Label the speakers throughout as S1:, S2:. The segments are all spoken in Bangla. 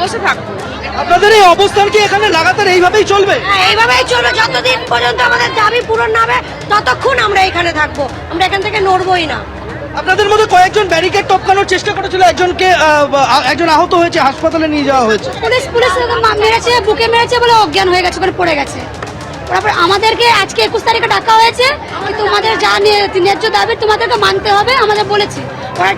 S1: বসে থাকবো।
S2: আপনাদের এই অবস্থান কি এখানে লাগাতার এইভাবেই চলবে?
S3: হ্যাঁ, এইভাবেই চলবে যতদিন পর্যন্ত আমাদের দাবি পূরণ না হবে, ততক্ষণ আমরা এখানে থাকবো, আমরা এখান থেকে নড়বই না।
S2: আপনাদের মধ্যে কয়েকজন ব্যারিকেড টপকানোর চেষ্টা করেছিল, একজন আহত হয়েছে, হাসপাতালে নিয়ে যাওয়া হয়েছে।
S3: পুলিশ মেরেছে, বুকে মেরেছে বলে অজ্ঞান হয়ে গেছে, ওখানে পড়ে গেছে। তারপর আমাদেরকে আজকে 21 তারিখে ডাকা হয়েছে, তোমাদের যা ন্যায্য দাবি তোমাদেরকে মানতে হবে আমাদের বলেছে। ওরা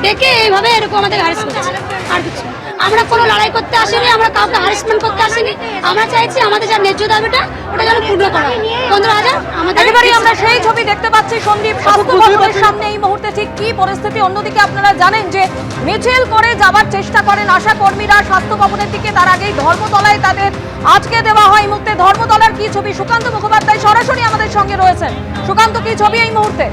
S3: ডেকে এইভাবে এরকম আমাদের হ্যারাস করছে। আর কিছু আমরা কোনো লড়াই করতে আসিনি, আমরা কাউকে হ্যারাসমেন্ট করতে আসিনি। আমরা চাইছি আমাদের যা ন্যায্য দাবিটা ওটা যেন পূর্ণ করা হয়। 15,000 আমাদের।
S1: একেবারে আমরা সেই ছবি দেখতে পাচ্ছি সন্দীপ, স্বাস্থ্য ভবনের সামনে এই মুহূর্তে ঠিক কি পরিস্থিতি। অন্যদিকে আপনারা জানেন যে মিছিল করে যাবার চেষ্টা করেন আশা কর্মীরা স্বাস্থ্য ভবনের দিকে, তার আগেই ধর্মতলায় তাদের আজকে দেওয়া হয়। এই মুহূর্তে ধর্মতলার কি ছবি, সুকান্ত মুখোপাধ্যায় সরাসরি আমাদের সঙ্গে রয়েছেন। সুকান্ত, কি ছবি এই মুহূর্তে?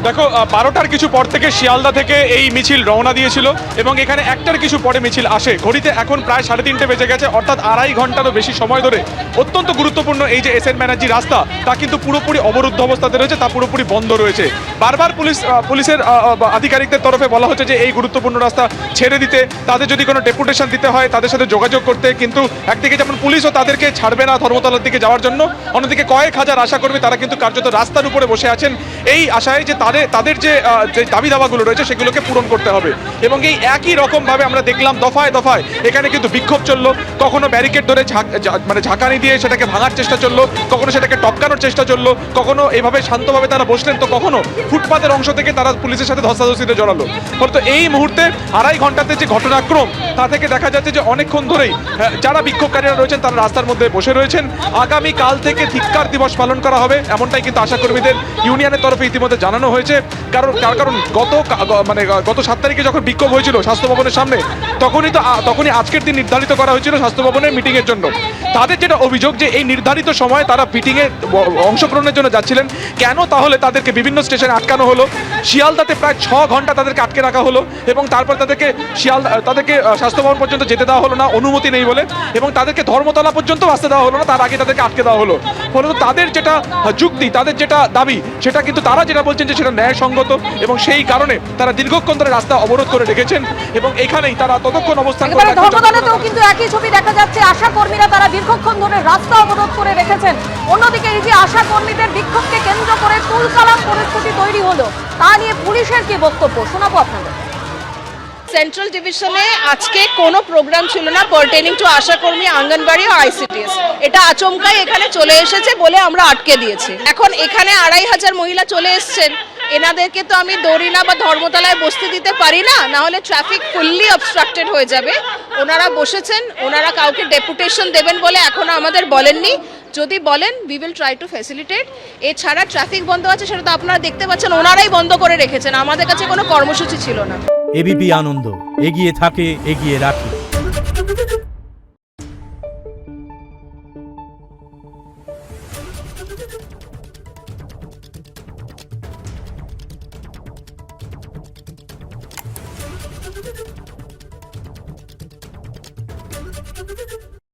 S4: দেখো, 12টার কিছু পর থেকে শিয়ালদা থেকে এই মিছিল রওনা দিয়েছিল এবং এখানে 1টার কিছু পরে মিছিল আসে। ঘড়িতে এখন প্রায় 3:30 বেজে গেছে, অর্থাৎ 2.5 ঘন্টারও বেশি সময় ধরে অত্যন্ত গুরুত্বপূর্ণ এই যে এসএন ব্যানার্জি রাস্তা, তা কিন্তু পুরোপুরি অবরুদ্ধ অবস্থাতে রয়েছে, তা পুরোপুরি বন্ধ রয়েছে। বারবার পুলিশের আধিকারিকদের তরফে বলা হচ্ছে যে এই গুরুত্বপূর্ণ রাস্তা ছেড়ে দিতে, তাদের যদি কোনো ডেপুটেশন দিতে হয় তাদের সাথে যোগাযোগ করতে, কিন্তু একদিকে যেমন পুলিশও তাদেরকে ছাড়বে না ধর্মতলার দিকে যাওয়ার জন্য, অন্যদিকে কয়েক হাজার আশাকর্মী তারা কিন্তু কার্যত রাস্তার উপরে বসে আছেন এই আশায় যে তাদের যে দাবি দাওয়াগুলো রয়েছে সেগুলোকে পূরণ করতে হবে। এবং এই একই রকমভাবে আমরা দেখলাম দফায় দফায় এখানে কিন্তু বিক্ষোভ চললো, কখনো ব্যারিকেড ধরে ঝাঁকানি দিয়ে সেটাকে ভাঙার চেষ্টা চললো, কখনো সেটাকে টপকানোর চেষ্টা চললো, কখনো এভাবে শান্তভাবে তারা বসলেন, তো কখনো ফুটপাতের অংশ থেকে তারা পুলিশের সাথে ধস্তাধস্তিতে জড়ালো। ফলে এই মুহূর্তে 2.5 ঘন্টাতে যে ঘটনাক্রম, তা থেকে দেখা যাচ্ছে যে অনেকক্ষণ ধরেই যারা বিক্ষোভকারীরা রয়েছেন তারা রাস্তার মধ্যে বসে রয়েছেন। আগামী কাল থেকে ধিক্কার দিবস পালন করা হবে, এমনটাই কিন্তু আশাকর্মীদের ইউনিয়নের তরফে ইতিমধ্যে জানানো হয়েছে। কারণ গত 7 তারিখে যখন বিক্ষোভ হয়েছিল স্বাস্থ্য ভবনের সামনে, তখনই আজকের দিন নির্ধারিত করা হয়েছিল স্বাস্থ্য ভবনের মিটিংয়ের জন্য। তাদের যেটা অভিযোগ যে এই নির্ধারিত সময়ে তারা মিটিংয়ে অংশগ্রহণের জন্য যাচ্ছিলেন, কেন তাহলে তাদেরকে বিভিন্ন স্টেশনে আটকানো হলো। শিয়ালদাতে প্রায় 6 ঘন্টা তাদেরকে আটকে রাখা হলো এবং তারপর তাদেরকে স্বাস্থ্য ভবন পর্যন্ত যেতে দেওয়া হলো না, অনুমতি নেই বলে, এবং তাদেরকে ধর্মতলা পর্যন্ত আসতে দেওয়া হলো না, তার আগে তাদেরকে আটকে দেওয়া হলো। ফলে তাদের যেটা যুক্তি, তাদের যেটা দাবি, সেটা কিন্তু তারা যেটা বলছেন যে সেটা ন্যায়সঙ্গত, এবং সেই কারণে তারা দীর্ঘক্ষণ ধরে রাস্তা অবরোধ করে রেখেছেন এবং এখানেই তারা ততক্ষণ অবস্থান করে।
S1: ধর্মতলাতেও কিন্তু একই ছবি দেখা যাচ্ছে, আশা কর্মীরা তারা দীর্ঘক্ষণ ধরে রাস্তা অবরোধ করে রেখেছেন। অন্যদিকে এই যে আশা কর্মীদের বিক্ষোভকে কেন্দ্র করে তুলকালাম পরিস্থিতি তৈরি হলো, তা নিয়ে পুলিশের কি বক্তব্য শোনাবো আপনাদের।
S5: সেন্ট্রাল ডিভিশনে আজকে কোনো প্রোগ্রাম ছিল না পারটেনিং টু আশাকর্মী, আঙ্গনবাড়ি ও আইসিডিএস। এটা আচমকাই এখানে চলে এসেছে বলে আমরা আটকে দিয়েছি। এখন এখানে 2,500 মহিলা চলে এসছেন, এনাদেরকে তো আমি দড়িনা বা ধর্মতলায় বসতে দিতে পারি না, না হলে ট্রাফিক ফুললি অবস্ট্রাক্টেড হয়ে যাবে। ওনারা বসেছেন, ওনারা কাউকে ডেপুটেশন দেবেন বলে এখনো আমাদের বলেননি। যদি বলেন we will try to facilitate. এছাড়া ট্রাফিক বন্ধ আছে, সেটা তো আপনারা দেখতে পাচ্ছেন, ওনারাই বন্ধ করে রেখেছেন, আমাদের কাছে কোনো কর্মসূচি ছিল না।
S6: এবিপি আনন্দ, এগিয়ে থাকে, এগিয়ে রাখে।